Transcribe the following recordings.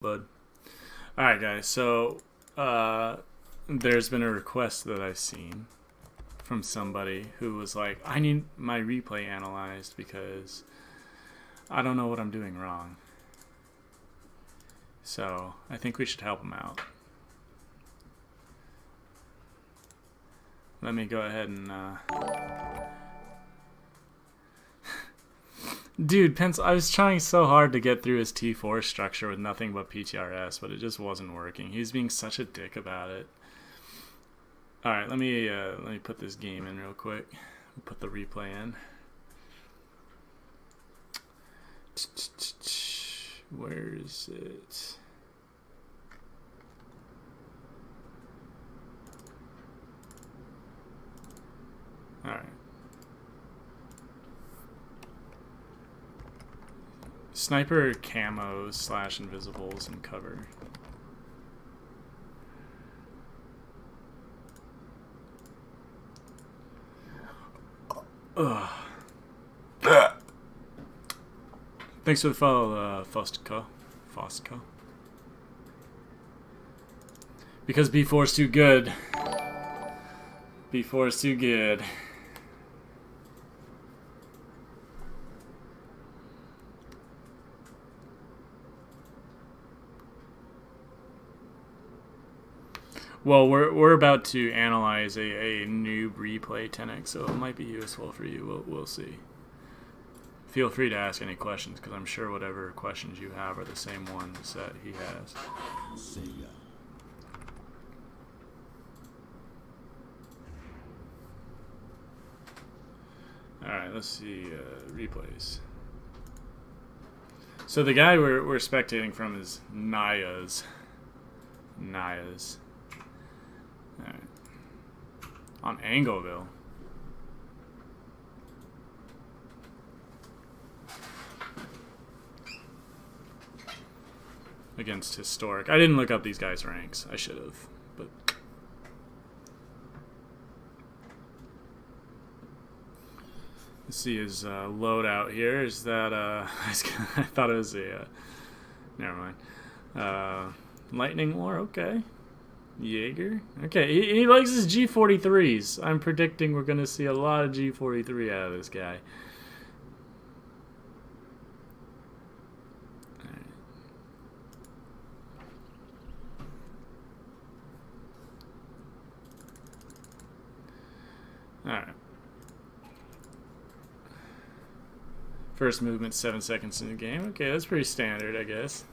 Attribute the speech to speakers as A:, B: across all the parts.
A: Bud. Alright guys, so there's been a request that I've seen from somebody who was like, I need my replay analyzed because I don't know what I'm doing wrong. So I think we should help him out. Let me go ahead and dude, Pencil, I was trying so hard to get through his T4 structure with nothing but PTRS, but it just wasn't working. He's being such a dick about it. All right, let me put this game in real quick. Put the replay in. Where is it? All right. Sniper camos / invisibles and cover. Ugh. Thanks for the follow, Fostco. Because B4 is too good. B4 is too good. Well, we're about to analyze a noob replay 10x, so it might be useful for you. We'll see. Feel free to ask any questions, because I'm sure whatever questions you have are the same ones that he has. Alright, let's see replays. So the guy we're spectating from is Naya's. Alright. On Angoville. Against Historic. I didn't look up these guys' ranks. I should have. But let's see his loadout here. Is that I thought it was a never mind. Lightning War, okay. Jaeger. Okay, he likes his G43s. I'm predicting we're going to see a lot of G43 out of this guy. Alright. First movement 7 seconds in the game. Okay, that's pretty standard, I guess.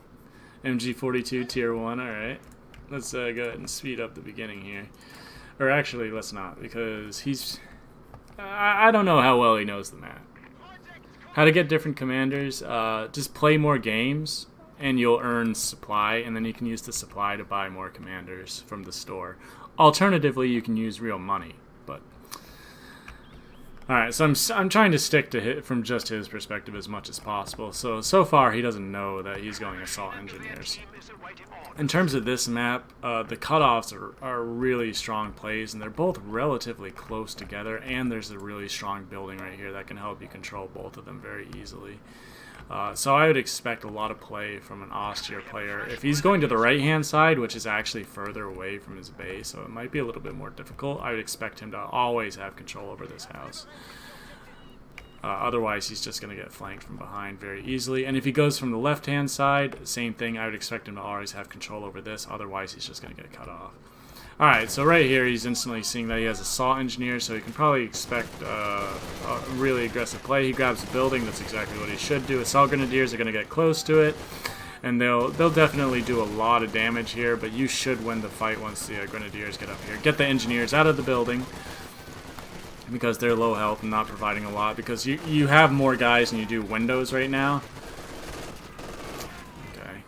A: MG42 tier 1, alright. Let's go ahead and speed up the beginning here. Or actually, let's not, because he's... I don't know how well he knows the map. How to get different commanders. Just play more games, and you'll earn supply, and then you can use the supply to buy more commanders from the store. Alternatively, you can use real money, but... Alright, so I'm trying to stick to hit from just his perspective as much as possible. So far, he doesn't know that he's going Assault Engineers. In terms of this map, the cutoffs are really strong plays, and they're both relatively close together, and there's a really strong building right here that can help you control both of them very easily. So I would expect a lot of play from an austere player. If he's going to the right-hand side, which is actually further away from his base, so it might be a little bit more difficult, I would expect him to always have control over this house. Otherwise, he's just going to get flanked from behind very easily. And if he goes from the left-hand side, same thing. I would expect him to always have control over this. Otherwise, he's just going to get cut off. Alright, so right here, he's instantly seeing that he has Assault Engineer, so he can probably expect a really aggressive play. He grabs a building. That's exactly what he should do. Assault Grenadiers are going to get close to it, and they'll definitely do a lot of damage here, but you should win the fight once the Grenadiers get up here. Get the Engineers out of the building, because they're low health and not providing a lot, because you have more guys than you do windows right now. Okay.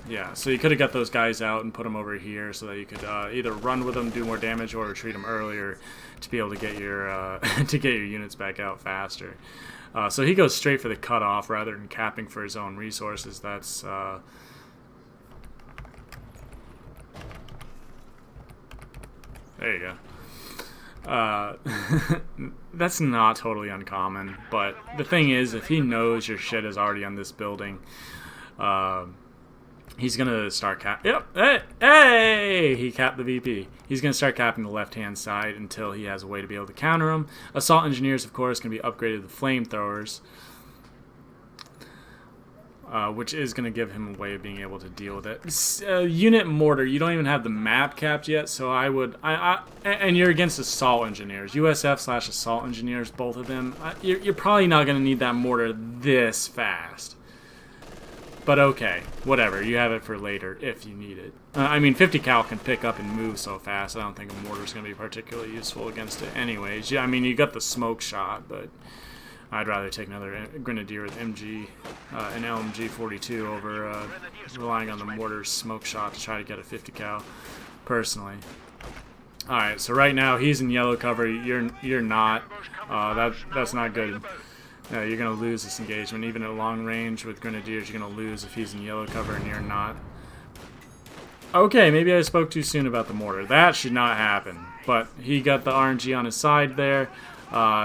A: Yeah, so you could have got those guys out and put them over here so that you could either run with them, do more damage, or retreat them earlier to be able to get your to get your units back out faster. So he goes straight for the cutoff rather than capping for his own resources. That's there you go. That's not totally uncommon, but the thing is, if he knows your shit is already on this building, He's going to start Yep. Hey! He capped the VP. He's going to start capping the left-hand side until he has a way to be able to counter him. Assault engineers, of course, can be upgraded to flamethrowers, which is going to give him a way of being able to deal with it. Unit mortar, you don't even have the map capped yet, so I would... and you're against assault engineers. USF/assault engineers, both of them. You're probably not going to need that mortar this fast. But okay, whatever. You have it for later if you need it. I mean, 50 cal can pick up and move so fast. I don't think a mortar's going to be particularly useful against it anyways. Yeah, I mean, you got the smoke shot, but I'd rather take another grenadier with MG, an LMG 42 over relying on the mortar's smoke shot to try to get a 50 cal, personally. Alright, so right now he's in yellow cover. You're not. That's not good. You're going to lose this engagement. Even at long range with grenadiers, you're going to lose if he's in yellow cover and you're not. Okay, maybe I spoke too soon about the mortar. That should not happen. But he got the RNG on his side there.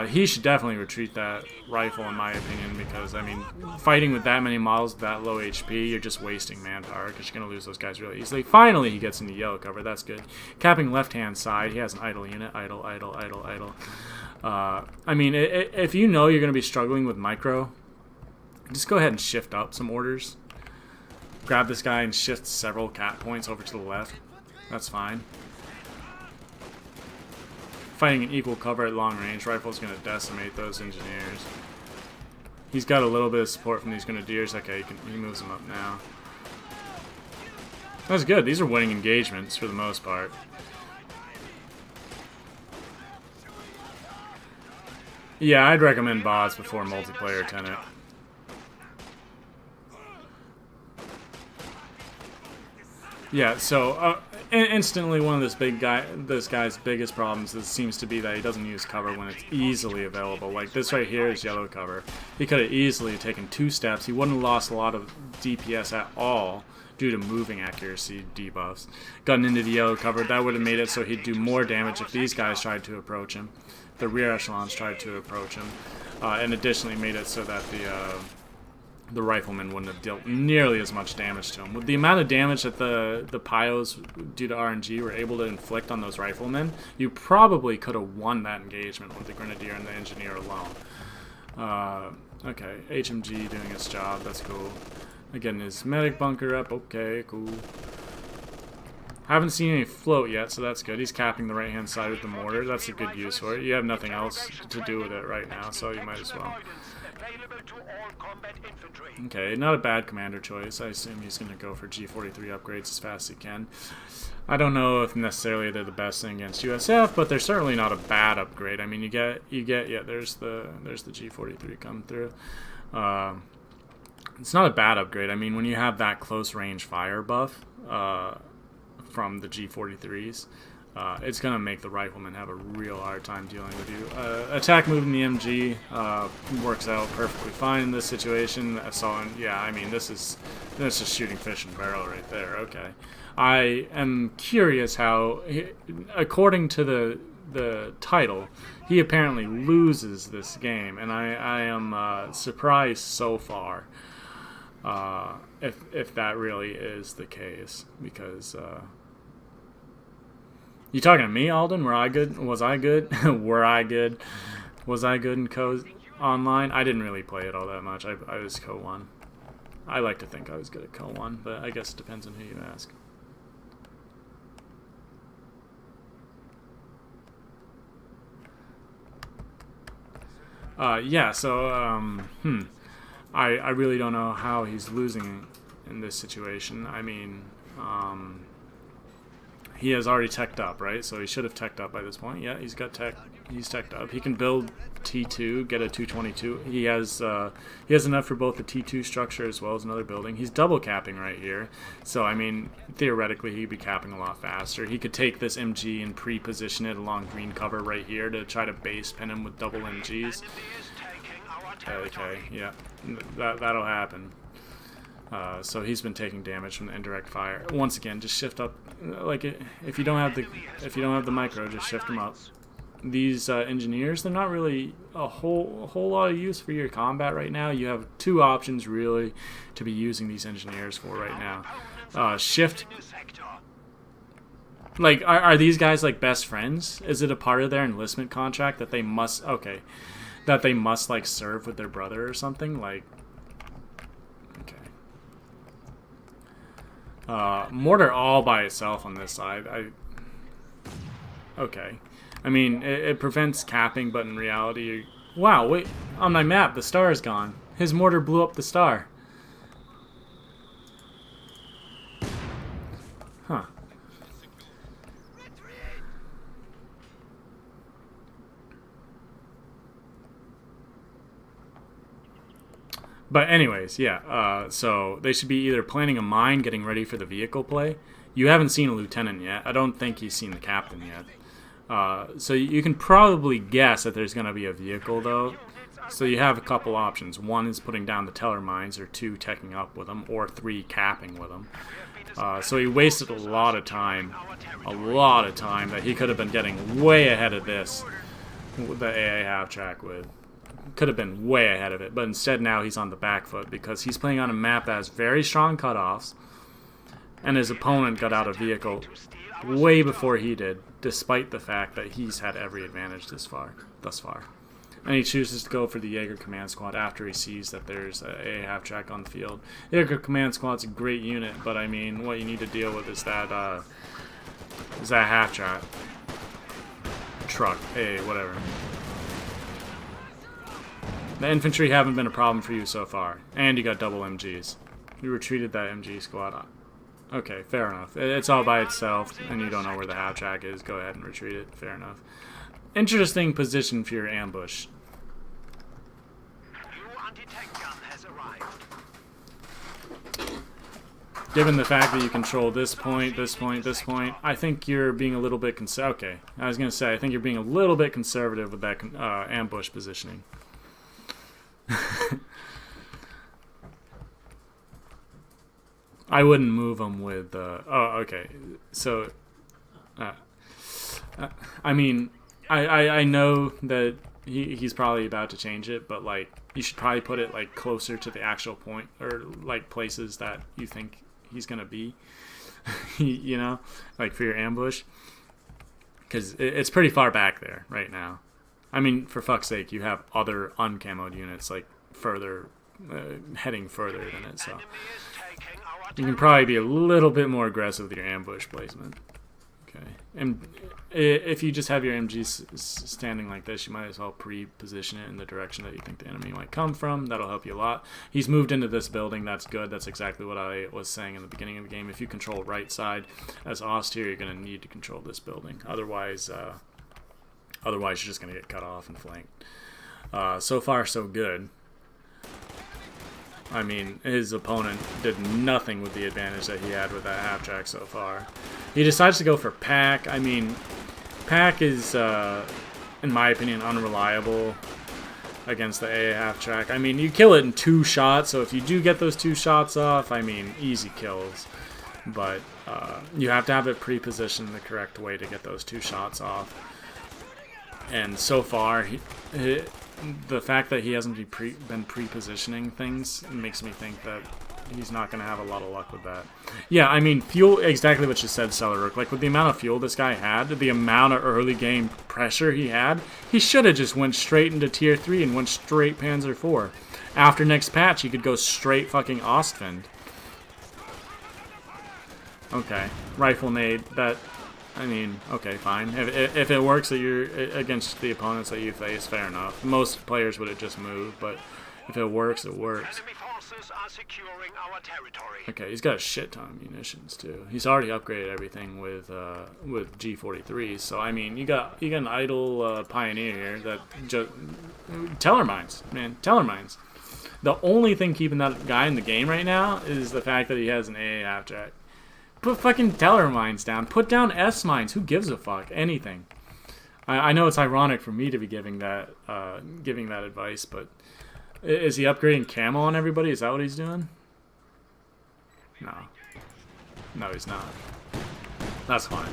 A: He should definitely retreat that rifle, in my opinion, because, I mean, fighting with that many models with that low HP, you're just wasting manpower because you're going to lose those guys really easily. Finally, he gets into yellow cover. That's good. Capping left-hand side, he has an idle unit. Idle, idle, idle, idle. I mean, if you know you're going to be struggling with micro, just go ahead and shift up some orders. Grab this guy and shift several cap points over to the left. That's fine. Fighting an equal cover at long range, rifle's going to decimate those engineers. He's got a little bit of support from these grenadiers. Okay, he moves them up now. That's good. These are winning engagements for the most part. Yeah, I'd recommend bots before multiplayer Tenet. Yeah, so instantly one of this guy's biggest problems seems to be that he doesn't use cover when it's easily available. Like this right here is yellow cover. He could have easily taken 2 steps. He wouldn't have lost a lot of DPS at all due to moving accuracy debuffs. Gotten into the yellow cover, that would have made it so he'd do more damage if these guys tried to approach him. The rear echelons tried to approach him, and additionally made it so that the riflemen wouldn't have dealt nearly as much damage to him. With the amount of damage that the Pyos, due to RNG, were able to inflict on those riflemen, you probably could have won that engagement with the grenadier and the engineer alone. Okay, HMG doing its job, that's cool. Again, his medic bunker up, okay, cool. Haven't seen any float yet, so that's good. He's capping the right-hand side with the mortar. That's a good use for it. You have nothing else to do with it right now, so you might as well. Okay, not a bad commander choice. I assume he's going to go for G43 upgrades as fast as he can. I don't know if necessarily they're the best thing against USF, but they're certainly not a bad upgrade. I mean, yeah, there's the G43 come through. It's not a bad upgrade. I mean, when you have that close range fire buff from the G43s, it's going to make the riflemen have a real hard time dealing with you. Attack moving the MG works out perfectly fine in this situation. Assault, yeah, I mean, this is just shooting fish in a barrel right there. Okay. I am curious how, according to the title, he apparently loses this game, and I am surprised so far if that really is the case, because you talking to me, Alden? Were I good? Was I good? Were I good? Was I good in Co online? I didn't really play it all that much. I was Co 1. I like to think I was good at Co 1, but I guess it depends on who you ask. Yeah, so, I really don't know how he's losing in this situation. I mean, he has already teched up, right? So he should have teched up by this point. Yeah, he's got tech. He's teched up. He can build T2, get a 222. He has enough for both the T2 structure as well as another building. He's double capping right here. So, I mean, theoretically, he'd be capping a lot faster. He could take this MG and pre-position it along green cover right here to try to base pin him with double MGs. Okay, yeah, that'll happen. So he's been taking damage from the indirect fire. Once again, just shift up. Like if you don't have the micro, just shift them up. These engineers, they're not really a whole lot of use for your combat right now. You have 2 options really to be using these engineers for right now. shift. Like, are these guys like best friends? Is it a part of their enlistment contract that they must, okay, that they must like serve with their brother or something? Like, okay. Mortar all by itself on this side. Okay. I mean, it prevents capping, but in reality, wow, wait, on my map, the star is gone. His mortar blew up the star. Huh. But anyways, yeah, so they should be either planning a mine, getting ready for the vehicle play. You haven't seen a lieutenant yet. I don't think he's seen the captain yet. So you can probably guess that there's going to be a vehicle, though. So you have a couple options. One is putting down the teller mines, or 2 teching up with them, or 3 capping with them. So he wasted a lot of time that he could have been getting way ahead of this, the AA half-track with. Could have been way ahead of it, but instead now he's on the back foot because he's playing on a map that has very strong cutoffs, and his opponent got out of vehicle way before he did, despite the fact that he's had every advantage thus far. And he chooses to go for the Jaeger Command Squad after he sees that there's a half-track on the field. Jaeger Command Squad's a great unit, but I mean, what you need to deal with is that half-track. Truck, whatever. The infantry haven't been a problem for you so far. And you got double MGs. You retreated that MG squad. Okay, fair enough. It's all by itself, and you don't know where the half-track is. Go ahead and retreat it. Fair enough. Interesting position for your ambush. Given the fact that you control this point, this point, this point, I think you're being a little bit okay, I was going to say, I think you're being a little bit conservative with that ambush positioning. I wouldn't move them with, oh, okay, so, I mean, I know that he's probably about to change it, but, like, you should probably put it, like, closer to the actual point, or, like, places that you think he's gonna be, you know, like, for your ambush, because it's pretty far back there right now. I mean, for fuck's sake, you have other uncamoed units, like, further, heading further than it, so you can probably be a little bit more aggressive with your ambush placement. Okay, and if you just have your MGs standing like this, you might as well pre-position it in the direction that you think the enemy might come from. That'll help you a lot. He's moved into this building. That's good. That's exactly what I was saying in the beginning of the game. If you control right side as OST here, you're going to need to control this building. Otherwise you're just going to get cut off and flanked. So far, so good. I mean, his opponent did nothing with the advantage that he had with that half-track so far. He decides to go for Pack. I mean, Pack is, in my opinion, unreliable against the AA half-track. I mean, you kill it in 2 shots, so if you do get those 2 shots off, I mean, easy kills. But you have to have it pre-positioned the correct way to get those 2 shots off. And so far, the fact that he hasn't been pre-positioning things makes me think that he's not going to have a lot of luck with that. Yeah, I mean, fuel, exactly what you said, Sellerook. Like, with the amount of fuel this guy had, the amount of early game pressure he had, he should have just went straight into Tier 3 and went straight Panzer 4. After next patch, he could go straight fucking Ostwind. Okay, rifle nade, that... I mean, okay, fine. If it works that you're against the opponents that you face, fair enough. Most players would have just moved, but if it works, it works. Okay, he's got a shit ton of munitions too. He's already upgraded everything with G43. So I mean, you got an idle pioneer here that just teller mines, man, teller mines. The only thing keeping that guy in the game right now is the fact that he has an AA half-track. Put fucking teller mines down. Put down S mines. Who gives a fuck? Anything. I know it's ironic for me to be giving that advice, but is he upgrading camo on everybody? Is that what he's doing? No. No, he's not. That's fine.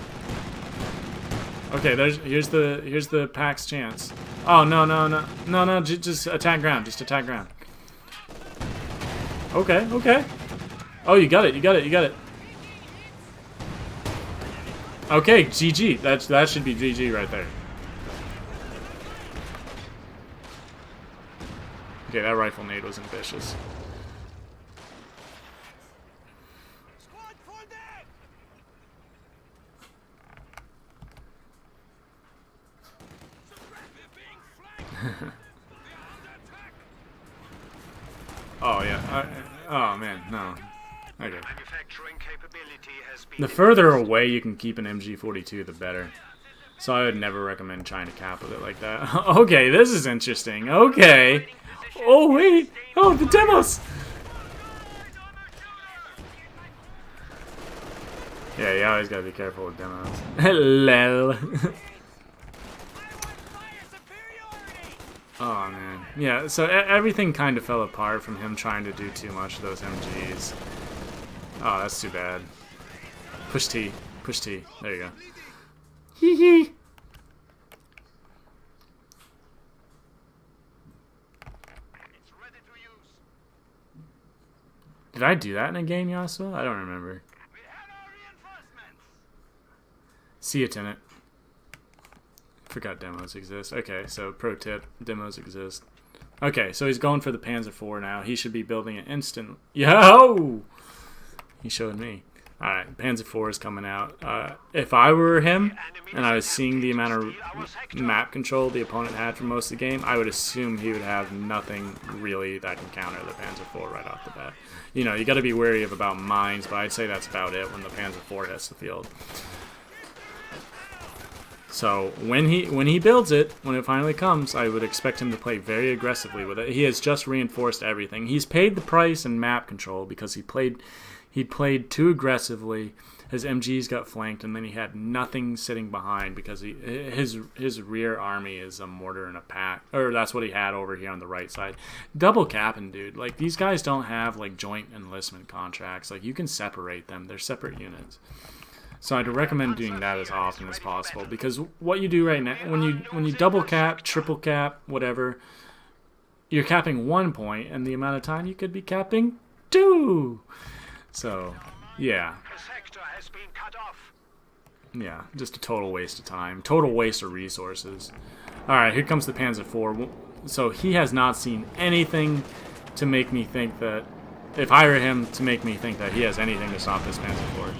A: Okay, here's the Pack's chance. Oh no! Just attack ground. Just attack ground. Okay. Oh, you got it. Okay, GG. That should be GG right there. Okay, that rifle nade was ambitious. Oh yeah. Oh man, no. Okay. The further away you can keep an MG42, the better. So I would never recommend trying to cap with it like that. Okay, this is interesting. Okay. Oh wait. Oh, the demos. Yeah, you always gotta be careful with demos. Hello. Oh man, yeah. So everything kind of fell apart from him trying to do too much of those MGs. Oh, that's too bad. Push T, push T. There you go. Hee hee. Did I do that in a game, Yasuo? I don't remember. See you, tenant. Forgot demos exist. Okay, so pro tip, demos exist. Okay, so he's going for the Panzer IV now. He should be building it instant. Yo! He showed me. Alright, Panzer IV is coming out. If I were him, and I was seeing the amount of map control the opponent had for most of the game, I would assume he would have nothing really that can counter the Panzer IV right off the bat. You know, you got to be wary about mines, but I'd say that's about it when the Panzer IV hits the field. So when he builds it, when it finally comes, I would expect him to play very aggressively with it. He has just reinforced everything. He's paid the price in map control because he played too aggressively. His MGs got flanked, and then he had nothing sitting behind because his rear army is a mortar and a pack, or that's what he had over here on the right side. Double capping, dude. Like, these guys don't have like joint enlistment contracts. Like, you can separate them. They're separate units. So I'd recommend doing that as often as possible, because what you do right now, when you double cap, triple cap, whatever, you're capping 1 point, and the amount of time you could be capping 2. So, yeah. Yeah, just a total waste of time, total waste of resources. All right, here comes the Panzer IV. So he has not seen anything to make me think that, if I were him, to make me think that he has anything to stop this Panzer IV.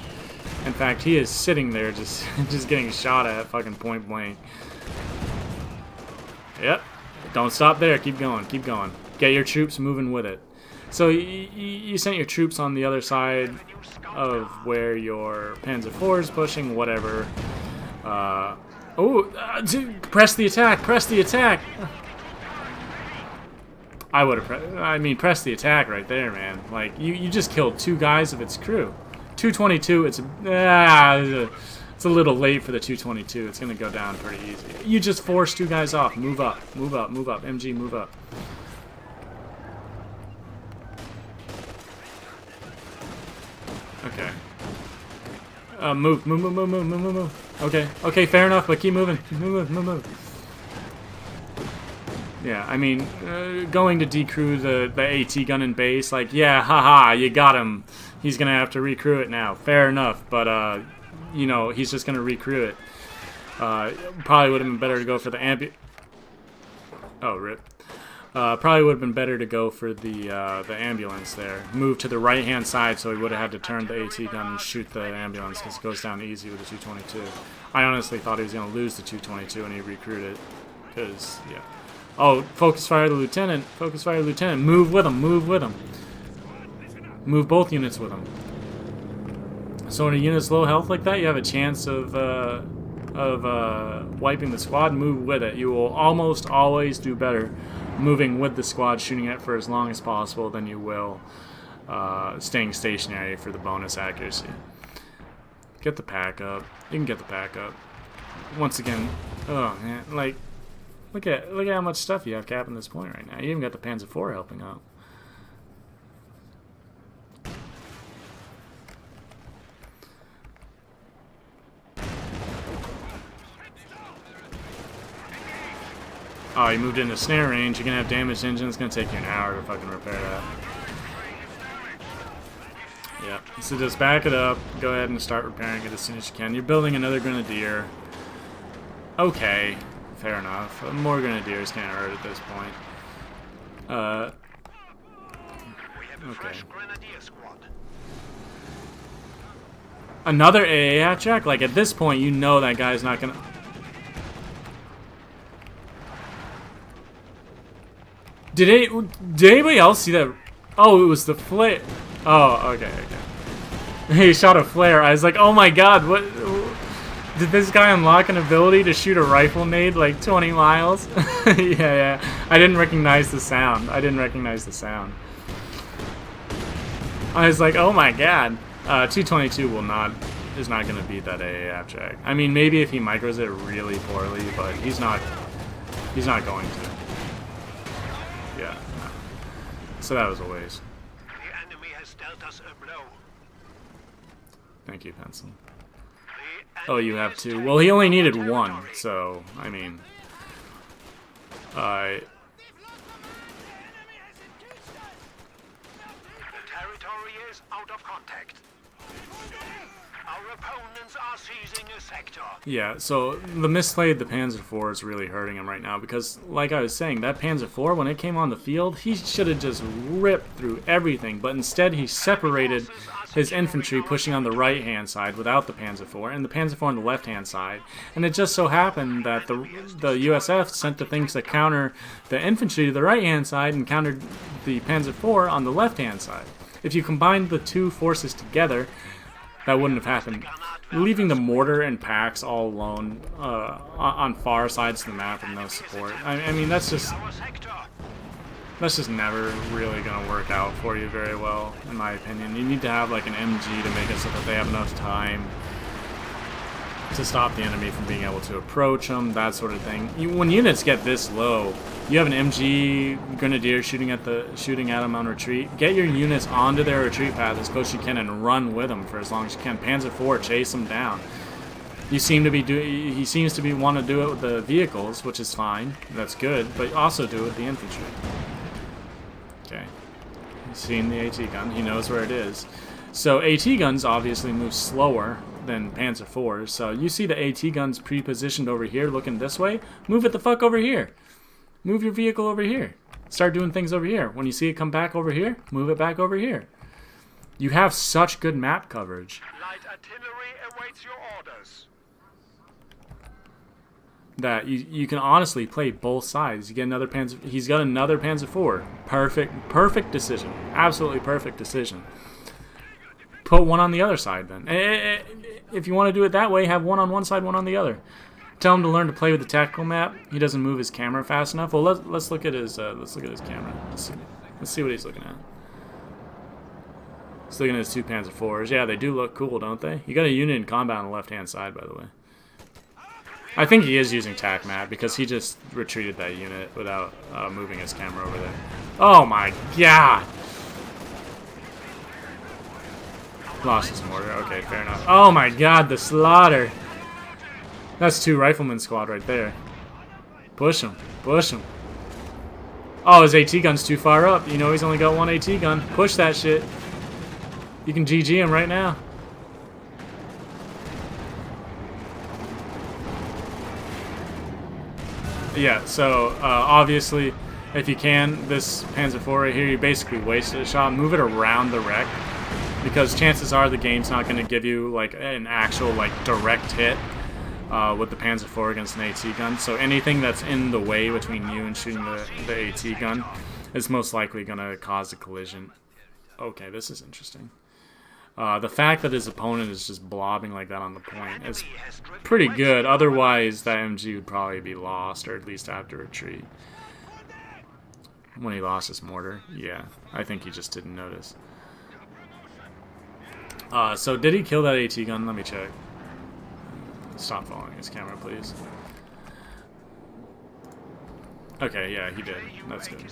A: In fact, he is sitting there just getting shot at fucking point blank. Yep. Don't stop there. Keep going. Keep going. Get your troops moving with it. So you sent your troops on the other side of where your Panzer IV is pushing, whatever. Press the attack. Press the attack. I would have press the attack right there, man. Like, you just killed 2 guys of its crew. 222, it's a little late for the 222. It's going to go down pretty easy. You just force 2 guys off. Move up, move up, move up. MG, move up. Okay. Move. Okay, fair enough, but keep moving. Move. Yeah, I mean, going to decrew the AT gun in base, like, yeah, haha, you got him. He's going to have to recrew it now. Fair enough, but, you know, he's just going to recrew it. Probably would have been better to go for the Oh, rip. Probably would have been better to go for the ambulance there. Move to the right-hand side so he would have had to turn the AT gun and shoot the ambulance because it goes down easy with the 222. I honestly thought he was going to lose the 222 and he recruited it. Because, yeah. Oh, focus fire the lieutenant. Focus fire the lieutenant. Move with him. Move with him. Move both units with him. So when a unit's low health like that, you have a chance of wiping the squad. Move with it. You will almost always do better moving with the squad, shooting it for as long as possible, than you will staying stationary for the bonus accuracy. Get the pack up. You can get the pack up. Once again, oh man, like look at how much stuff you have capping this point right now. You even got the Panzer IV helping out. Oh, you moved into snare range. You're gonna have damaged engine. It's gonna take you an hour to fucking repair that. Yeah, so just back it up. Go ahead and start repairing it as soon as you can. You're building another grenadier. Okay, fair enough. More grenadiers can't hurt at this point. Okay. Another AA check? Like, at this point, you know that guy's not gonna... Did anybody else see that? Oh, it was the flare. Oh, okay. He shot a flare. I was like, oh my god, what? Did this guy unlock an ability to shoot a rifle nade like 20 miles? Yeah. I didn't recognize the sound. I was like, oh my god. 222 is not going to beat that AA abstract. I mean, maybe if he micros it really poorly, but he's not going to. Yeah. No. So that was a waste.
B: The enemy has dealt us a blow.
A: Thank you, Pencil. Oh, you have two. Well, he only needed one, so, I mean...
B: The territory is out of contact. Our opponents are seizing a sector.
A: Yeah, so the misplay of the Panzer IV is really hurting him right now because, like I was saying, that Panzer IV, when it came on the field, he should have just ripped through everything, but instead he separated his infantry pushing on the right-hand side without the Panzer IV, and the Panzer IV on the left-hand side. And it just so happened that the USF sent the things that counter the infantry to the right-hand side and countered the Panzer IV on the left-hand side. If you combined the two forces together, that wouldn't have happened. Leaving the mortar and packs all alone on far sides of the map with no support. I mean, that's just never really going to work out for you very well, in my opinion. You need to have like an MG to make it so that they have enough time to stop the enemy from being able to approach them, that sort of thing. When units get this low, you have an MG grenadier shooting at them on retreat. Get your units onto their retreat path as close as you can and run with them for as long as you can. Panzer IV, chase them down. He seems to be want to do it with the vehicles, which is fine. That's good, but also do it with the infantry. Okay. He's seen the AT gun. He knows where it is. So AT guns obviously move slower than Panzer IVs. So you see the AT guns pre-positioned over here looking this way. Move it the fuck over here. Move your vehicle over here. Start doing things over here. When you see it come back over here, move it back over here. You have such good map coverage.
B: Light artillery awaits your orders.
A: That you can honestly play both sides. You get another Panzer. He's got another Panzer IV. Perfect decision. Absolutely perfect decision. Put one on the other side then. If you want to do it that way, have one on one side, one on the other. Tell him to learn to play with the tactical map. He doesn't move his camera fast enough. Well, let's look at his camera. Let's see what he's looking at. He's looking at his two Panzer IVs. Yeah, they do look cool, don't they? You got a unit in combat on the left-hand side, by the way. I think he is using tac map because he just retreated that unit without moving his camera over there. Oh my god! Lost his mortar. Okay, fair enough. Oh my god, the slaughter! That's two rifleman squad right there. Push him. Push him. Oh, his AT gun's too far up. You know he's only got one AT gun. Push that shit. You can GG him right now. Yeah, so obviously, if you can, this Panzer IV right here, you basically wasted a shot. Move it around the wreck, because chances are the game's not going to give you like an actual like direct hit with the Panzer IV against an AT gun. So anything that's in the way between you and shooting the AT gun is most likely going to cause a collision. Okay, this is interesting. The fact that his opponent is just blobbing like that on the point is pretty good. Otherwise, that MG would probably be lost, or at least have to retreat. When he lost his mortar. Yeah, I think he just didn't notice. So did he kill that AT gun? Let me check. Stop following his camera, please. Okay, yeah, he did. That's good.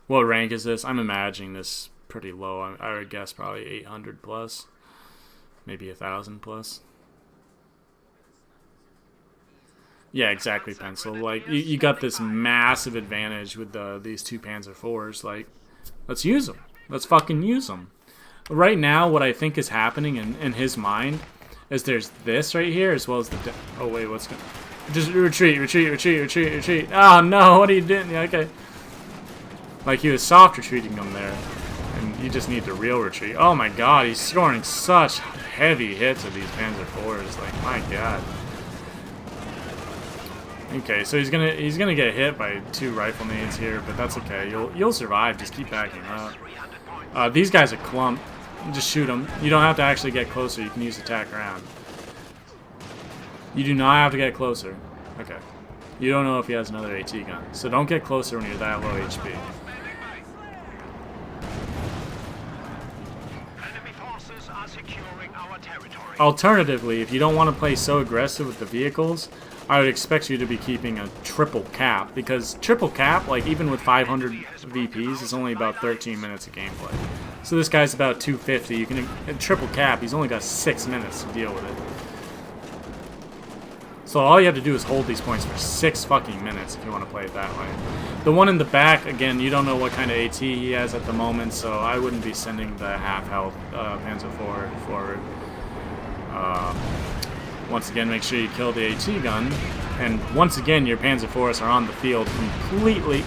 A: What rank is this? I'm imagining this pretty low. I would guess probably 800 plus, maybe 1,000 plus. Yeah, exactly, Pencil. Like you got this massive advantage with these two Panzer IVs. Like, let's use them. Let's fucking use them. right now, what I think is happening in his mind is there's this right here as well as the... Oh, wait, what's going... Just retreat, retreat, retreat, retreat, retreat. Oh, no, what are you doing? Yeah, okay. Like, he was soft retreating them there. And you just need the real retreat. Oh, my God, he's scoring such heavy hits of these Panzer IVs. Like, my God. Okay, so he's gonna get hit by 2 rifle nades here, but that's okay. You'll survive. Just keep backing up. These guys are clumped. Just shoot them. You don't have to actually get closer. You can use attack round. You do not have to get closer. Okay. You don't know if he has another AT gun, so don't get closer when you're that low HP.
B: Enemy forces are securing our territory.
A: Alternatively, if you don't want to play so aggressive with the vehicles, I would expect you to be keeping a triple cap, because triple cap, like even with 500 VPs, is only about 13 minutes of gameplay. So this guy's about 250. You can triple cap. He's only got 6 minutes to deal with it. So all you have to do is hold these points for 6 fucking minutes if you want to play it that way. The one in the back, again, you don't know what kind of AT he has at the moment, so I wouldn't be sending the half-health Panzer IV forward. Once again, make sure you kill the AT gun, and once again, your Panzer IVs are on the field completely,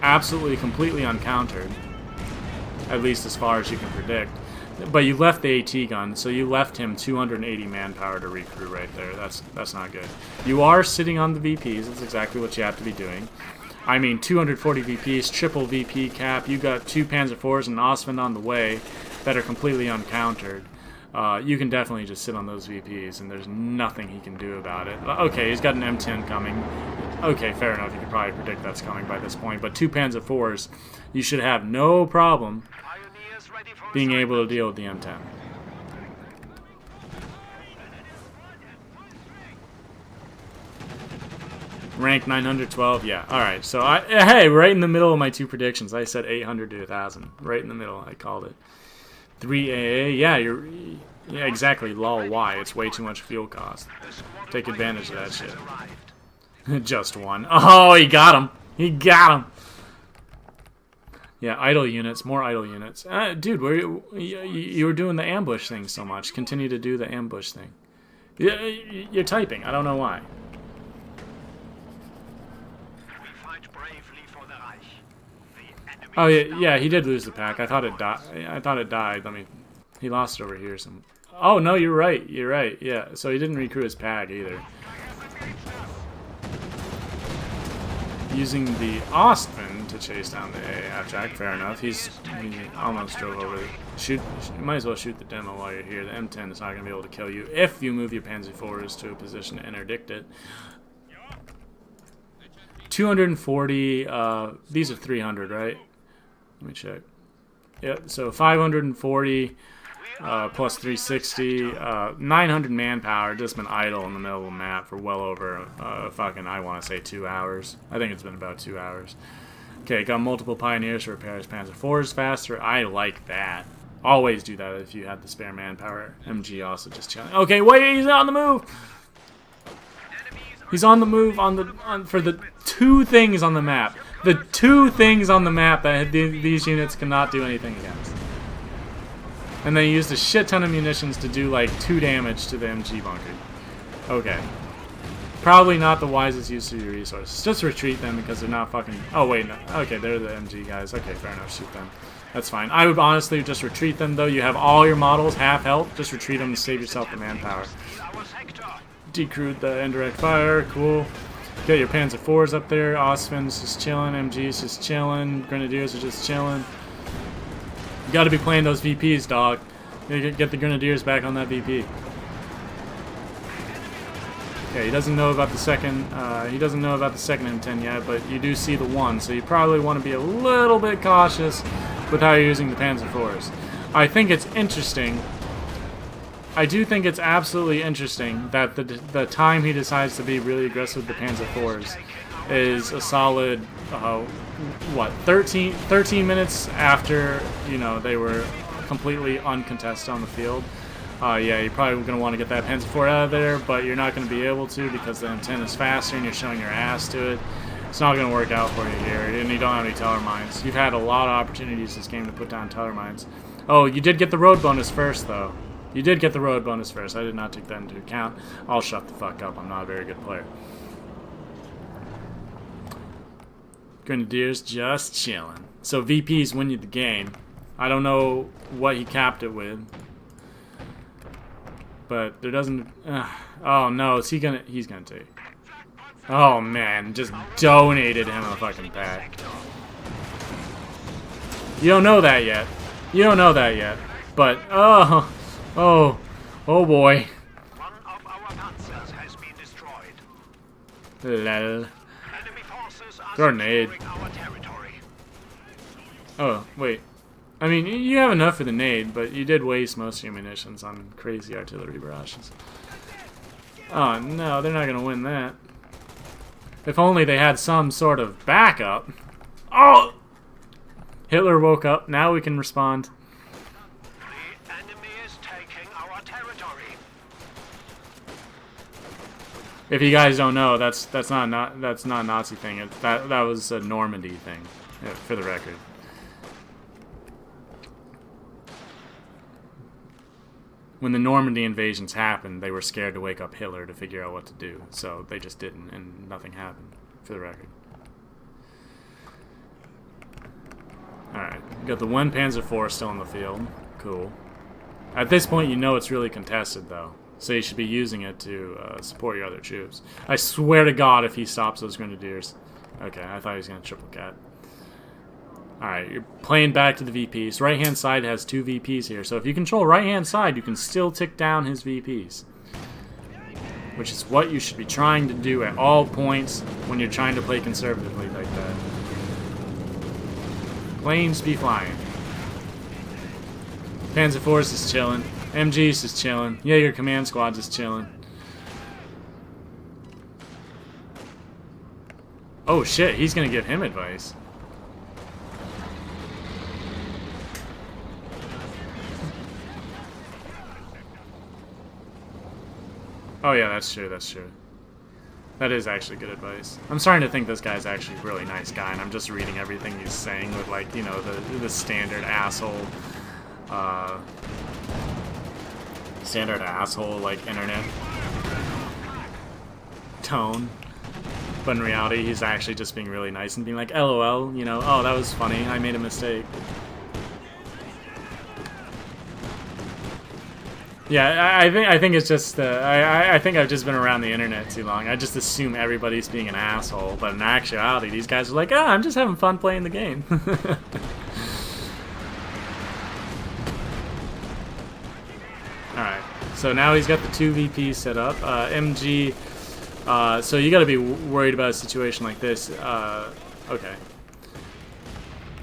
A: absolutely, completely uncountered, at least as far as you can predict. But you left the AT gun, so you left him 280 manpower to recruit right there. That's not good. You are sitting on the VPs. That's exactly what you have to be doing. I mean, 240 VPs, triple VP cap. You got 2 Panzer IVs and an Ostwind on the way that are completely uncountered. You can definitely just sit on those VPs, and there's nothing he can do about it. Okay, he's got an M10 coming. Okay, fair enough. You can probably predict that's coming by this point. But 2 Panzer IVs, you should have no problem being able to deal with the M10. Rank 912, yeah. Alright, so hey, right in the middle of my 2 predictions. I said 800 to 1,000. Right in the middle, I called it. 3 AA, yeah, exactly, lol, why? It's way too much fuel cost. Take advantage of that shit. Just one. Oh, he got him. He got him. Yeah, idle units, more idle units. Dude, you were doing the ambush thing so much. Continue to do the ambush thing. You're typing. I don't know why. Oh yeah, he did lose the pack. I thought it died. I mean, he lost it over here. Oh no, you're right. You're right. Yeah, so he didn't recruit his pack either. Using the Ostwind to chase down the AF track, fair enough. He almost drove over. You might as well shoot the demo while you're here. The M10 is not going to be able to kill you if you move your Panzer IVs to a position to interdict it. 240. These are 300, right? Let me check. Yep. So 540 plus 360, 900 manpower. Just been idle in the middle of the map for well over fucking, I want to say 2 hours. I think it's been about 2 hours. Okay, got multiple pioneers to repair his Panzer IVs faster. I like that. Always do that if you have the spare manpower. MG also just chilling. Okay, wait, he's on the move. He's on the move for the 2 things on the map. The 2 things on the map that these units cannot do anything against. And they used a shit ton of munitions to do like 2 damage to the MG bunker. Okay. Probably not the wisest use of your resources. Just retreat them because they're not fucking... Oh wait, no. Okay, they're the MG guys. Okay, fair enough. Shoot them. That's fine. I would honestly just retreat them though. You have all your models half health. Just retreat them to save yourself the manpower. Decrewed the indirect fire. Cool. Get your Panzer IVs up there. Ostwind's just chilling. MG's just chilling. Grenadiers are just chilling. You gotta be playing those VPs, dog. You get the Grenadiers back on that VP. Okay, he doesn't know about the second. He doesn't know about the second M10 yet, but you do see the one, so you probably want to be a little bit cautious with how you're using the Panzer IVs. I think it's interesting. I do think it's absolutely interesting that the time he decides to be really aggressive with the Panzer IVs is a solid, what, 13 minutes after, you know, they were completely uncontested on the field. Yeah, you're probably going to want to get that Panzer IV out of there, but you're not going to be able to because the M10 is faster and you're showing your ass to it. It's not going to work out for you here, and you don't have any teller mines. You've had a lot of opportunities this game to put down teller mines. Oh, you did get the road bonus first, though. You did get the road bonus first. I did not take that into account. I'll shut the fuck up. I'm not a very good player. Grenadiers just chilling. So VPs win you the game. I don't know what he capped it with. But there doesn't... oh, no. Is he gonna... He's gonna take... Oh, man. Just donated him a fucking pack. You don't know that yet. You don't know that yet. But... Oh... Oh... Oh, boy.
B: One of our panzers has been destroyed.
A: Lol.
B: Enemy forces are
A: Grenade.
B: securing our territory.
A: Oh, wait. I mean, you have enough for the nade, but you did waste most of your munitions on crazy artillery barrages. Oh, no, they're not going to win that. If only they had some sort of backup. Oh! Hitler woke up. Now we can respond.
B: The enemy is taking our territory.
A: If you guys don't know, that's not a Nazi thing. That was a Normandy thing, for the record. When the Normandy invasions happened, they were scared to wake up Hitler to figure out what to do. So they just didn't, and nothing happened, for the record. Alright, got the 1 Panzer IV still in the field. Cool. At this point, you know it's really contested, though. So you should be using it to support your other troops. I swear to God if he stops those Grenadiers. Okay, I thought he was going to triple cat. Alright, you're playing back to the VPs. Right-hand side has 2 VPs here. So if you control right-hand side, you can still tick down his VPs. Which is what you should be trying to do at all points when you're trying to play conservatively like that. Planes be flying. Panzer Force is chilling. MGs is chilling. Jaeger Command Squads is chilling. Oh shit, he's gonna give him advice. Oh yeah, that's true, that's true. That is actually good advice. I'm starting to think this guy's actually a really nice guy, and I'm just reading everything he's saying with, like, you know, the standard asshole, like, internet tone. But in reality, he's actually just being really nice and being like, LOL, you know, oh, that was funny, I made a mistake. Yeah, I think it's just I think I've just been around the internet too long. I just assume everybody's being an asshole, but in actuality, these guys are like, ah, I'm just having fun playing the game. All right, so now he's got the 2 VPs set up. MG, so you got to be worried about a situation like this. Okay.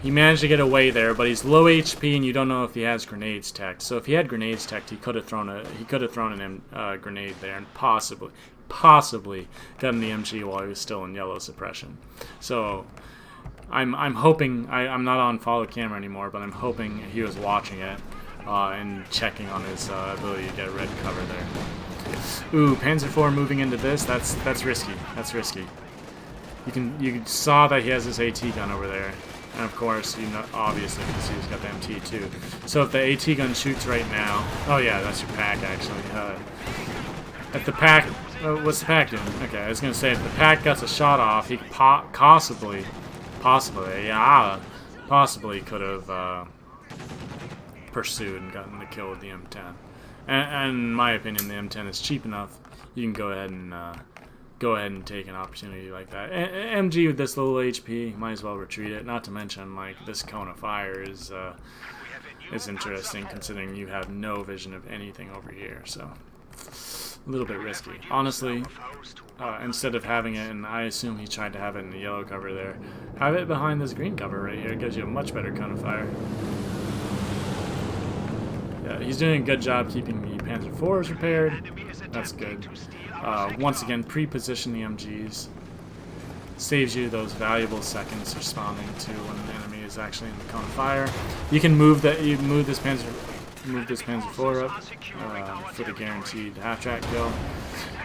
A: He managed to get away there, but he's low HP, and you don't know if he has grenades teched. So if he had grenades teched, he could have thrown a grenade there and possibly gotten the MG while he was still in yellow suppression. So I'm hoping I'm not on follow camera anymore, but I'm hoping he was watching it and checking on his ability to get red cover there. Ooh, Panzer IV moving into this. That's risky. That's risky. You saw that he has this AT gun over there. And of course, you know, obviously, you can see he's got the MT too. So if the AT gun shoots right now, oh yeah, that's your pack actually. If the pack, what's the pack doing? Okay, I was gonna say if the pack gets a shot off, he possibly could have pursued and gotten the kill with the M10. And in my opinion, the M10 is cheap enough. You can go ahead and take an opportunity like that. MG with this little HP, might as well retreat it. Not to mention, like, this cone of fire is interesting considering you have no vision of anything over here. So a little bit risky, honestly. Instead of having it, and I assume he tried to have it in the yellow cover there, have it behind this green cover right here. It gives you a much better cone of fire. Yeah, he's doing a good job keeping the Panzer IVs repaired. That's good. Once again, pre-position the MGs. Saves you those valuable seconds responding to when an enemy is actually in the cone of fire. You can move that. You move this Panzer. move this Panzer IV up for the guaranteed half-track kill.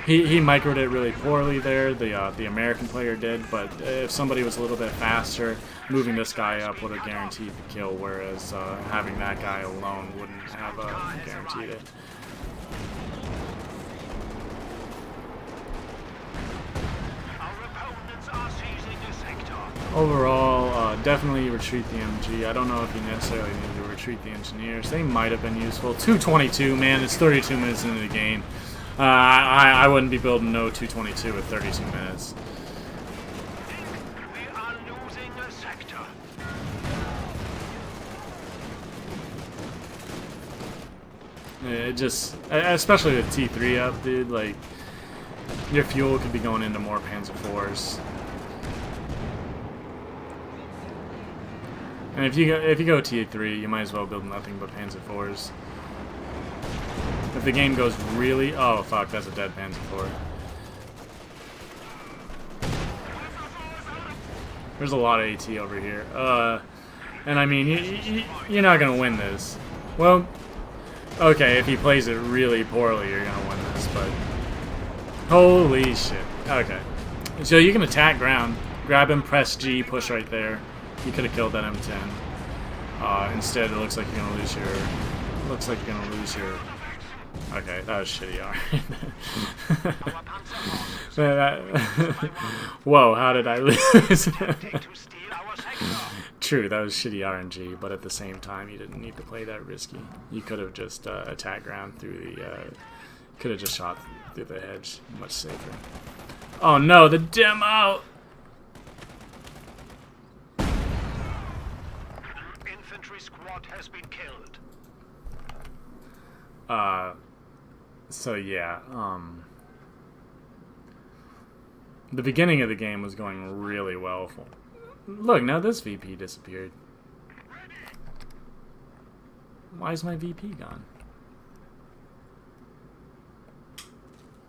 A: He microed it really poorly there, the American player did, but if somebody was a little bit faster, moving this guy up would have guaranteed the kill, whereas having that guy alone wouldn't have guaranteed it. Overall, definitely retreat the MG. I don't know if you necessarily need to retreat the engineers. They might have been useful. 222, man, it's 32 minutes into the game. I wouldn't be building no 222 with 32 minutes.
B: We are losing a sector.
A: It just, especially with T3 up, dude, like, your fuel could be going into more Panzer IVs. And if you go T3, you might as well build nothing but Panzer IVs. If the game goes really... Oh, fuck, that's a dead Panzer IV. There's a lot of AT over here. And I mean, you're not going to win this. Well, okay, if he plays it really poorly, you're going to win this, but... Holy shit. Okay. So you can attack ground. Grab him, press G, push right there. You could have killed that M10. Instead, it looks like you're going to lose your... Looks like you're going to lose your... Okay, that was shitty R. Whoa, how did I lose? True, that was shitty RNG, but at the same time, you didn't need to play that risky. You could have just attacked ground through the... could have just shot through the hedge. Much safer. Oh no, the demo!
B: Infantry squad has been killed.
A: So yeah, the beginning of the game was going really well. Look, now this VP disappeared. Why is my VP gone?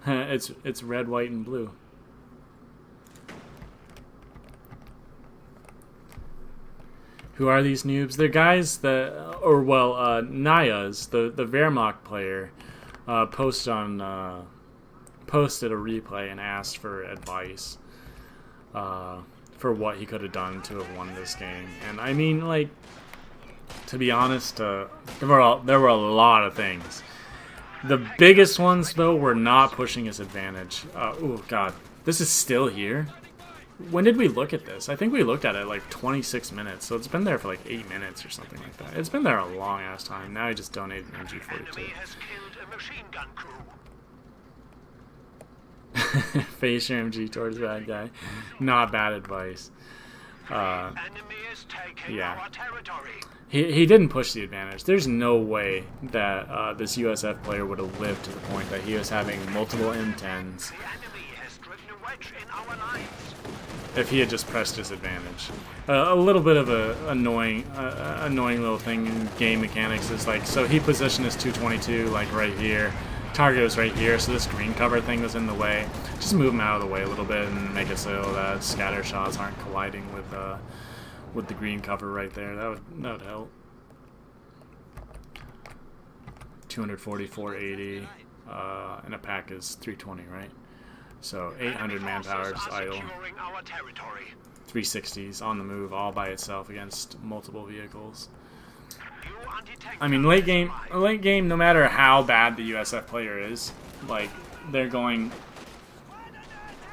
A: It's red, white, and blue. Who are these noobs? They're guys that, or well, Nayas, the Wehrmacht player, posted a replay and asked for advice for what he could have done to have won this game. And I mean, like, to be honest, there were a lot of things. The biggest ones, though, were not pushing his advantage. Oh god, this is still here. When did we look at this? I think we looked at it like 26 minutes, so it's been there for like 8 minutes or something like that. It's been there a long ass time. Now he just donated an MG42. Face your MG towards bad guy. Not bad advice. Yeah. He didn't push the advantage. There's no way that this USF player would have lived to the point that he was having multiple M10s. If he had just pressed his advantage. A little bit of a annoying little thing in game mechanics is like, so he positioned his 222 like right here. Target was right here, so this green cover thing was in the way. Just move him out of the way a little bit and make it so that scatter shots aren't colliding with the green cover right there. That would help. 240, 480, and a pack is 320, right? So 800 manpower just idle. 360s on the move all by itself against multiple vehicles. I mean, late game, no matter how bad the USF player is, like, they're going...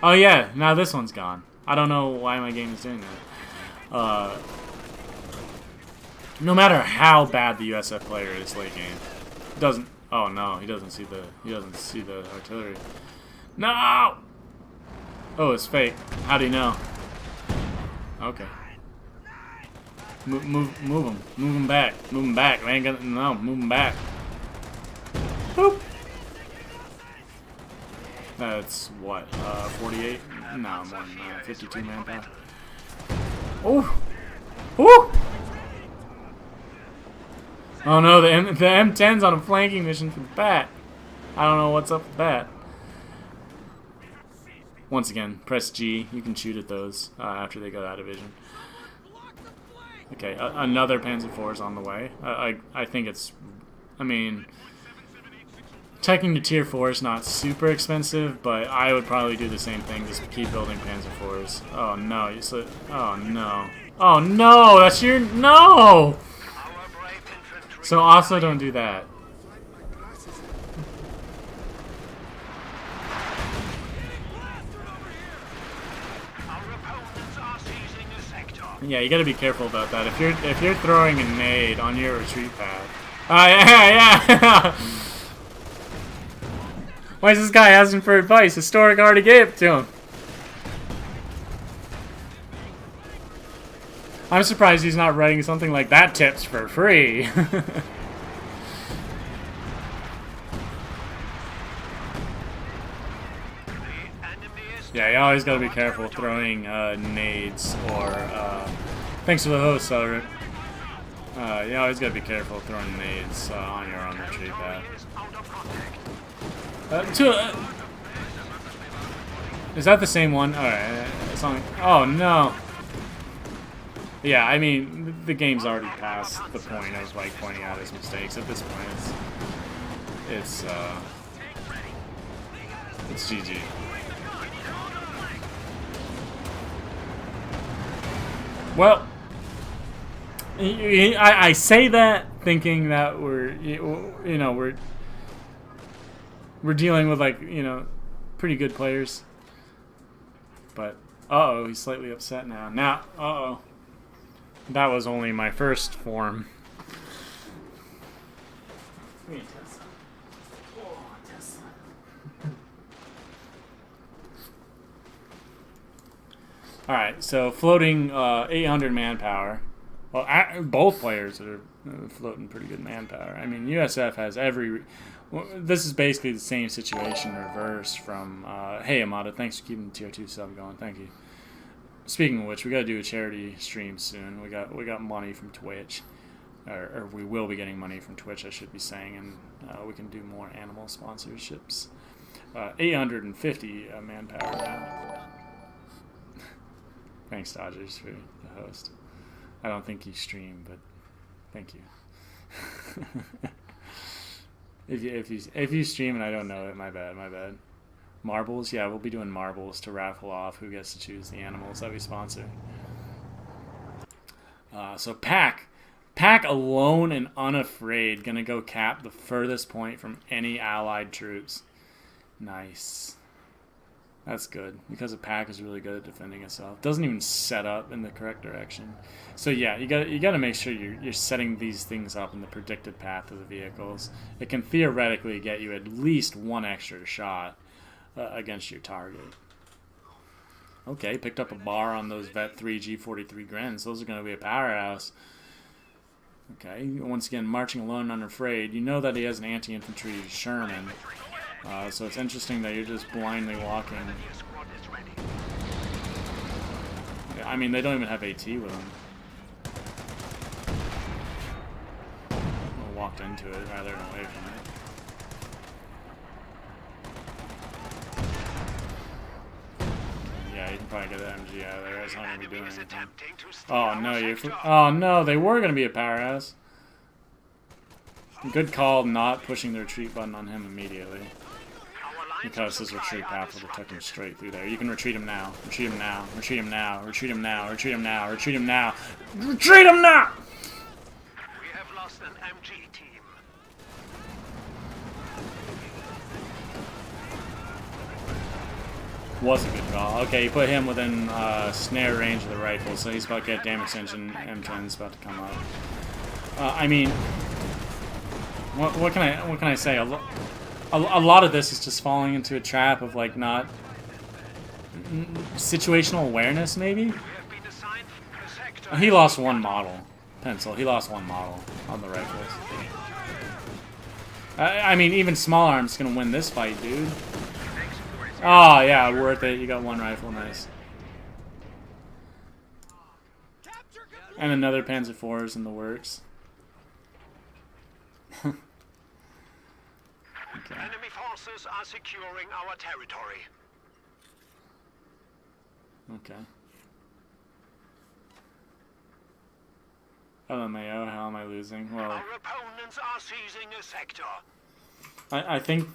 A: Oh yeah, now this one's gone. I don't know why my game is doing that. No matter how bad the USF player is late game, doesn't... Oh no, he doesn't see the artillery. No! Oh, it's fake. How do you know? Okay. Move him. Move him back. Move him back. I ain't gonna... No, move him back. Boop! That's what? 48? No, more than that. 52 manpower. Oh! Oh! Oh no, the M10's on a flanking mission for the bat. I don't know what's up with that. Once again, press G. You can shoot at those after they go out of vision. Okay, another Panzer IV is on the way. I think it's I mean, checking to tier 4 is not super expensive, but I would probably do the same thing. Just keep building Panzer IVs. Oh no, you slid. Oh no. Oh no, that's your no. So also don't do that. Yeah, you gotta be careful about that. If you're throwing a nade on your retreat path. Yeah. Why is this guy asking for advice? Historic already gave it to him. I'm surprised he's not writing something like that tips for free. Yeah, you always gotta be careful throwing nades or thanks for the host, Celery. You always gotta be careful throwing nades on your own retreat path. Is that the same one? Alright, it's on. Oh no. Yeah, I mean, the game's already past the point of like pointing out his mistakes. At this point, it's GG. Well, I say that thinking that we're dealing with like pretty good players, but he's slightly upset now. Now that was only my first form. Alright, so floating 800 manpower. Well, both players are floating pretty good manpower. I mean, USF has every... this is basically the same situation reversed from... hey, Amada, thanks for keeping the tier 2 sub going. Thank you. Speaking of which, we got to do a charity stream soon. We got money from Twitch. Or we will be getting money from Twitch, I should be saying. And we can do more animal sponsorships. 850 manpower now. Thanks, Dodgers, for the host. I don't think you stream, but thank you. if you stream and I don't know it, my bad. Marbles, yeah, we'll be doing marbles to raffle off who gets to choose the animals that we sponsor. So Pack alone and unafraid gonna go cap the furthest point from any allied troops. Nice. That's good, because a Pack is really good at defending itself. Doesn't even set up in the correct direction. So yeah, you got to make sure you're setting these things up in the predicted path of the vehicles. It can theoretically get you at least one extra shot against your target. Okay, picked up a bar on those Vet 3 G43 Grens. Those are going to be a powerhouse. Okay, once again, marching alone unafraid. You know that he has an anti-infantry Sherman. So it's interesting that you're just blindly walking. I mean, they don't even have AT with them. I walked into it rather than away from it. Yeah, you can probably get the MG out of there. It's not going to be doing anything. Oh no, oh no, they were going to be a powerhouse. Good call not pushing the retreat button on him immediately. Because his retreat path would have took him straight through there. You can retreat him now. Retreat him now. Retreat him now. Retreat him now. Retreat him now. Retreat him now. Retreat him now!
B: We have lost an MG team.
A: Was a good call. Okay, you put him within snare range of the rifle, so he's about to get damage engine. M10's about to come up. I mean, what can I say? A lot of this is just falling into a trap of like not situational awareness, maybe. He lost one model, Pencil. He lost one model on the rifles. I mean, even small arms gonna win this fight, dude. Oh yeah, worth it. You got one rifle, nice. And another Panzer IV is in the works. Okay.
B: Enemy forces are securing our territory.
A: Okay. LMAO, how am I losing? Well,
B: Our opponents are seizing a sector.
A: I think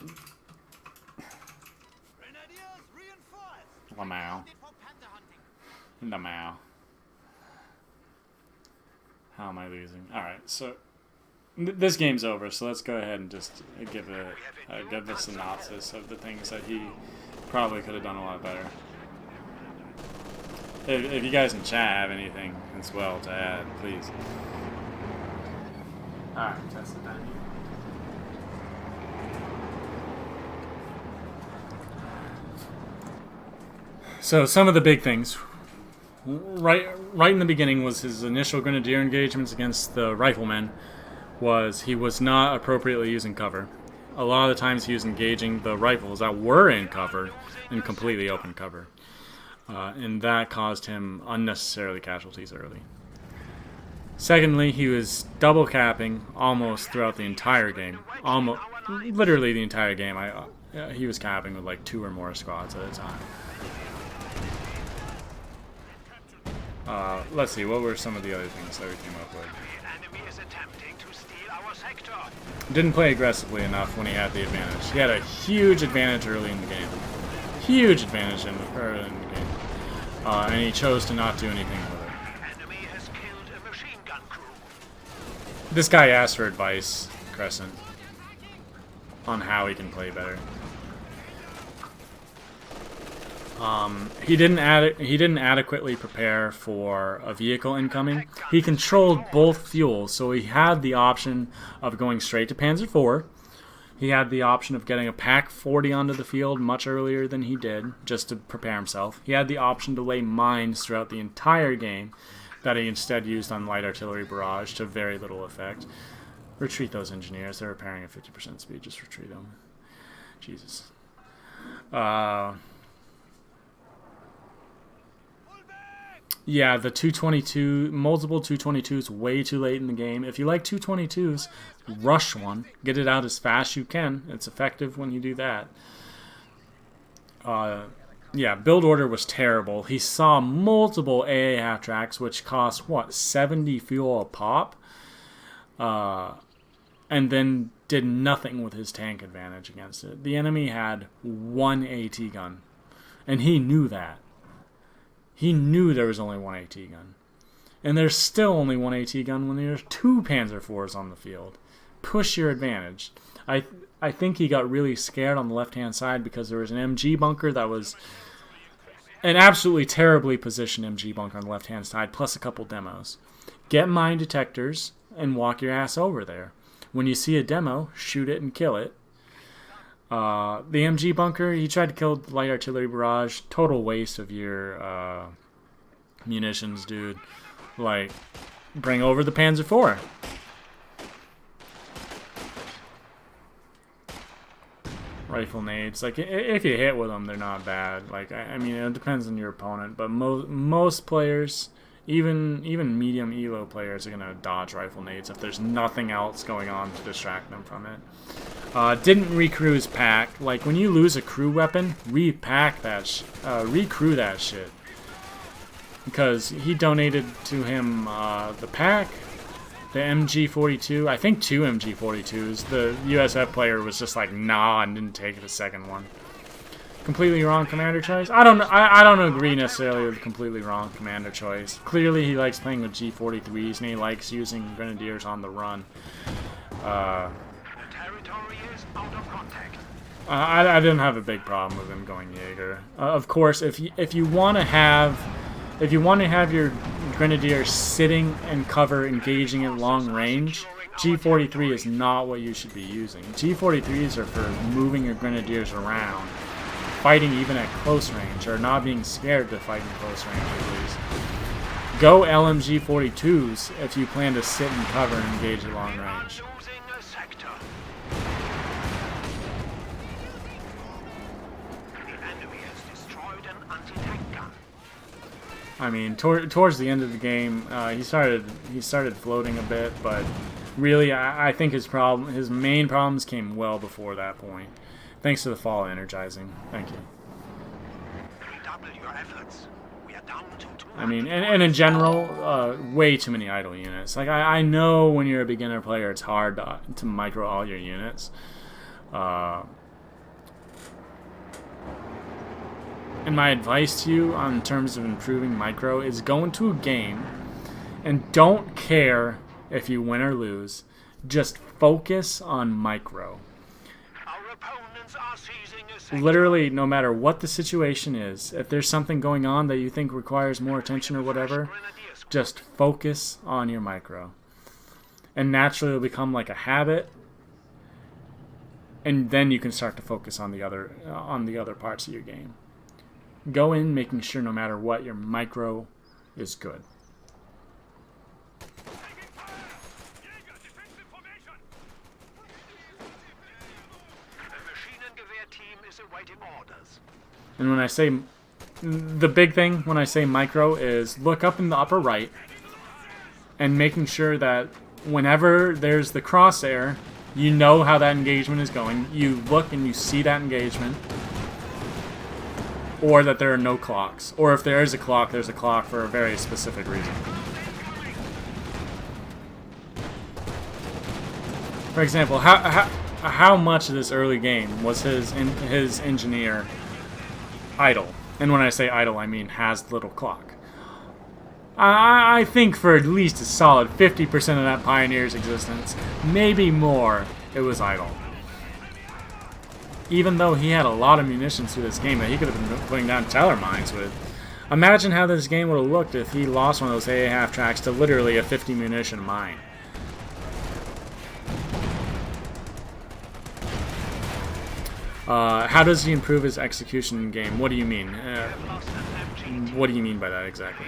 C: Grenadiers reinforced.
A: Lamau. Lamau. How am I losing? Alright, so this game's over, so let's go ahead and just give a synopsis of the things that he probably could have done a lot better. If you guys in chat have anything as well to add, please. Alright, test it down here. So some of the big things. Right in the beginning was his initial grenadier engagements against the riflemen. He was not appropriately using cover. A lot of the times he was engaging the rifles that were in cover, in completely open cover. And that caused him unnecessarily casualties early. Secondly, he was double capping almost throughout the entire game. Literally the entire game. He was capping with like 2 or more squads at a time. Let's see, what were some of the other things that we came up with?
B: The enemy is attempting to steal our sector.
A: Didn't play aggressively enough when he had the advantage. He had a huge advantage early in the game. Huge advantage early in the game. And he chose to not do anything with it.
B: Enemy has killed a machine gun crew.
A: This guy asked for advice, Crescent, on how he can play better. He didn't adequately prepare for a vehicle incoming. He controlled both fuels, so he had the option of going straight to Panzer IV. He had the option of getting a Pack 40 onto the field much earlier than he did, just to prepare himself. He had the option to lay mines throughout the entire game that he instead used on light artillery barrage to very little effect. Retreat those engineers. They're repairing at 50% speed. Just retreat them. Jesus. Yeah, the 222, multiple 222s way too late in the game. If you like 222s, rush one. Get it out as fast as you can. It's effective when you do that. Yeah, build order was terrible. He saw multiple AA half-tracks, which cost, what, 70 fuel a pop? And then did nothing with his tank advantage against it. The enemy had 1 AT gun, and he knew that. He knew there was only 1 AT gun. And there's still only 1 AT gun when there's 2 Panzer IVs on the field. Push your advantage. I think he got really scared on the left-hand side because there was an MG bunker that was an absolutely terribly positioned MG bunker on the left-hand side, plus a couple demos. Get mine detectors and walk your ass over there. When you see a demo, shoot it and kill it. The MG bunker, he tried to kill light artillery barrage. Total waste of your munitions, dude. Like, bring over the Panzer IV. Rifle nades. Like, if you hit with them, they're not bad. Like, I mean, it depends on your opponent. But most players, even medium ELO players, are going to dodge rifle nades if there's nothing else going on to distract them from it. Didn't recrew his pack. Like, when you lose a crew weapon, repack that recrew that shit. Because he donated to him the pack, the MG42, I think 2 MG42s. The USF player was just like, nah, and didn't take the second one. Completely wrong commander choice? I don't agree necessarily with completely wrong commander choice. Clearly he likes playing with G43s, and he likes using grenadiers on the run. I didn't have a big problem with him going Jaeger. Of course, if you want to have your grenadier sitting in cover, engaging at long range, G43 is not what you should be using. G43s are for moving your grenadiers around, fighting even at close range, or not being scared to fight in close range at least. Go LMG 42s if you plan to sit in cover and engage at long range. I mean, towards the end of the game, he started floating a bit, but really, I think his main problems came well before that point. Thanks to the fall energizing. Thank you.
B: Redouble your efforts. We are down
A: I mean, and in general, way too many idle units. Like, I know when you're a beginner player, it's hard to micro all your units. And my advice to you on terms of improving micro is go into a game and don't care if you win or lose. Just focus on micro.
B: Our opponents are seizing a sector.
A: Literally, no matter what the situation is, if there's something going on that you think requires more attention or whatever, just focus on your micro. And naturally it'll become like a habit. And then you can start to focus on the other parts of your game. Go in making sure no matter what, your micro is good. And when I say, the big thing when I say micro is look up in the upper right and making sure that whenever there's the crosshair, you know how that engagement is going. You look and you see that engagement. Or that there are no clocks. Or if there is a clock, there's a clock for a very specific reason. For example, how much of this early game was his engineer idle? And when I say idle, I mean has little clock. I think for at least a solid 50% of that Pioneer's existence, maybe more, it was idle. Even though he had a lot of munitions through this game that he could have been putting down teller mines with. Imagine how this game would have looked if he lost one of those AA half tracks to literally a 50 munition mine. How does he improve his execution in game? What do you mean? What do you mean by that exactly?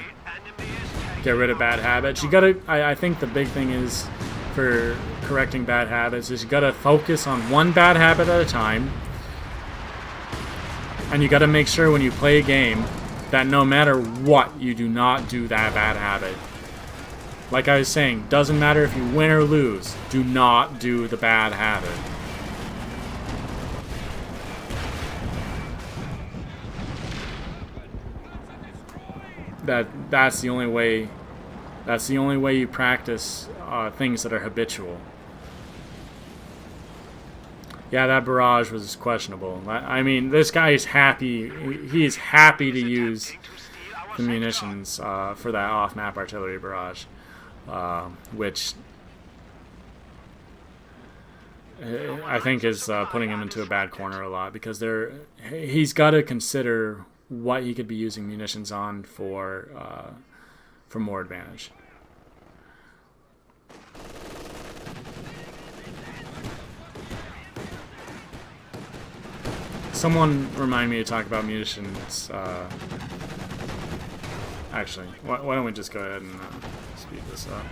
A: Get rid of bad habits. You gotta. I think the big thing is for correcting bad habits is you gotta focus on one bad habit at a time. And you gotta make sure when you play a game that no matter what, you do not do that bad habit. Like I was saying, doesn't matter if you win or lose, do not do the bad habit. That's the only way. That's the only way you practice things that are habitual. Yeah, that barrage was questionable. I mean, this guy is happy. He is happy to use the munitions for that off-map artillery barrage, which I think is putting him into a bad corner a lot because he's got to consider what he could be using munitions on for more advantage. Someone remind me to talk about munitions. Actually, why don't we just go ahead and speed this up?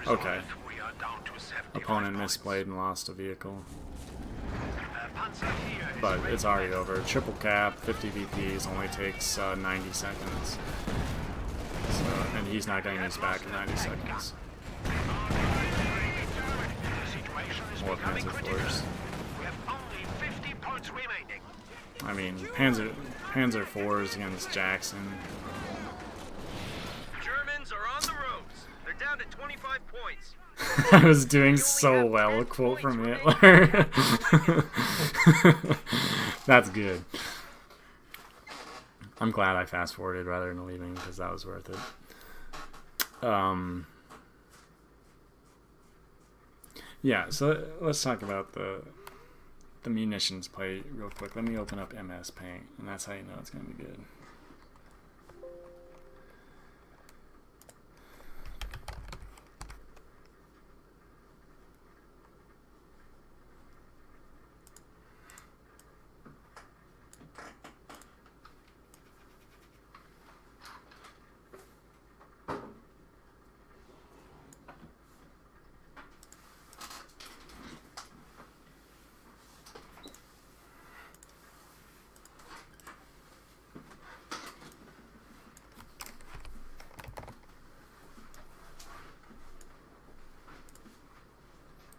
A: Okay. Opponent misplayed and lost a vehicle. But it's already over. Triple cap, 50 VPs, only takes 90 seconds. So, and he's not getting his back in 90 seconds. More Panzer Force. I mean, Panzer 4s against Jackson.
C: Germans are on the ropes. They're down to 25 points.
A: I was doing so well, a quote from Hitler. That's good. I'm glad I fast forwarded rather than leaving because that was worth it. Yeah, so let's talk about the munitions play real quick. Let me open up MS Paint, and that's how you know it's going to be good.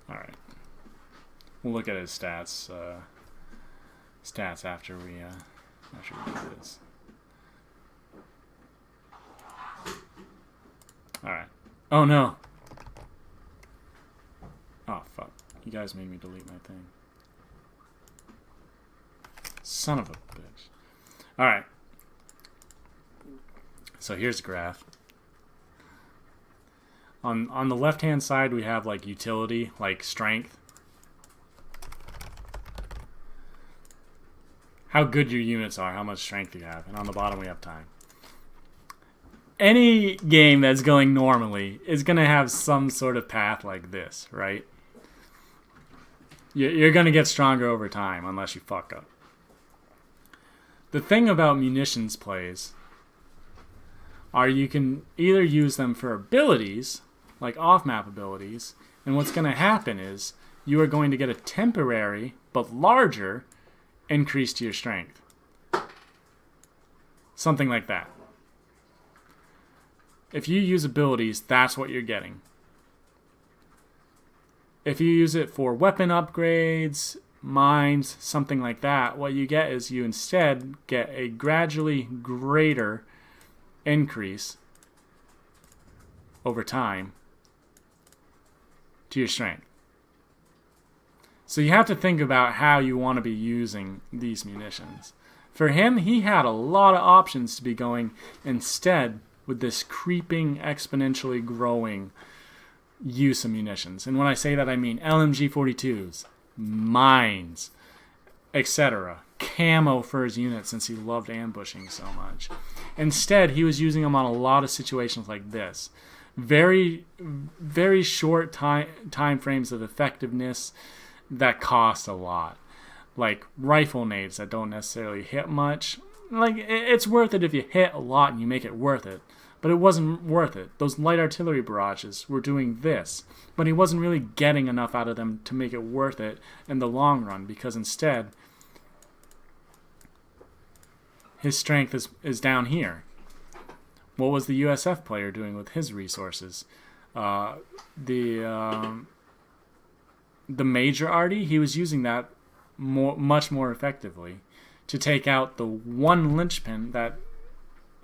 A: Alright. We'll look at his stats after we do this. Alright. Oh no. Oh fuck. You guys made me delete my thing. Son of a bitch. Alright. So here's the graph. On the left hand side we have like utility, like strength. How good your units are, how much strength you have. And on the bottom we have time. Any game that's going normally is going to have some sort of path like this, right? You're going to get stronger over time unless you fuck up. The thing about munitions plays are you can either use them for abilities, like off-map abilities, and what's going to happen is you are going to get a temporary, but larger, increase to your strength. Something like that. If you use abilities, that's what you're getting. If you use it for weapon upgrades, mines, something like that, what you get is you instead get a gradually greater increase over time to your strength. So you have to think about how you want to be using these munitions. For him, he had a lot of options to be going instead with this creeping, exponentially growing use of munitions. And when I say that, I mean LMG-42s, mines, etc. Camo for his unit since he loved ambushing so much. Instead, he was using them on a lot of situations like this. Very, very short time frames of effectiveness that cost a lot. Like rifle nades that don't necessarily hit much. Like, it's worth it if you hit a lot and you make it worth it. But it wasn't worth it. Those light artillery barrages were doing this. But he wasn't really getting enough out of them to make it worth it in the long run. Because instead, his strength is down here. What was the USF player doing with his resources? The major arty, he was using that much more effectively to take out the one linchpin that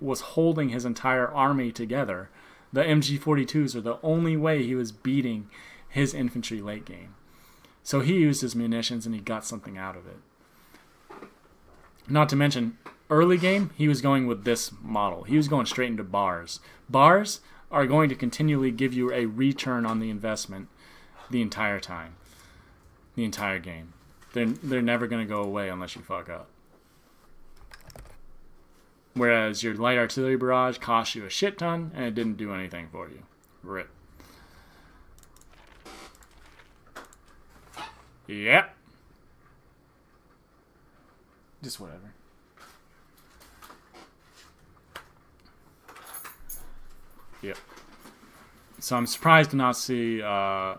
A: was holding his entire army together. The MG-42s are the only way he was beating his infantry late game. So he used his munitions and he got something out of it. Not to mention, early game, he was going with this model. He was going straight into bars. Bars are going to continually give you a return on the investment the entire time. The entire game. They're never going to go away unless you fuck up. Whereas your light artillery barrage cost you a shit ton and it didn't do anything for you. RIP. Yep. Just whatever. Yep. So I'm surprised to not see a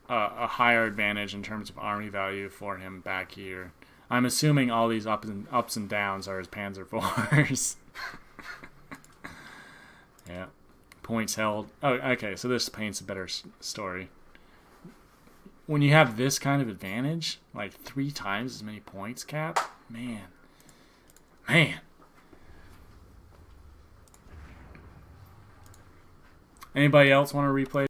A: higher advantage in terms of army value for him back here. I'm assuming all these ups and downs are his Panzer IVs. Yeah. Points held. Oh, okay, so this paints a better story. When you have this kind of advantage, like 3 times as many points cap, man. Anybody else want to replay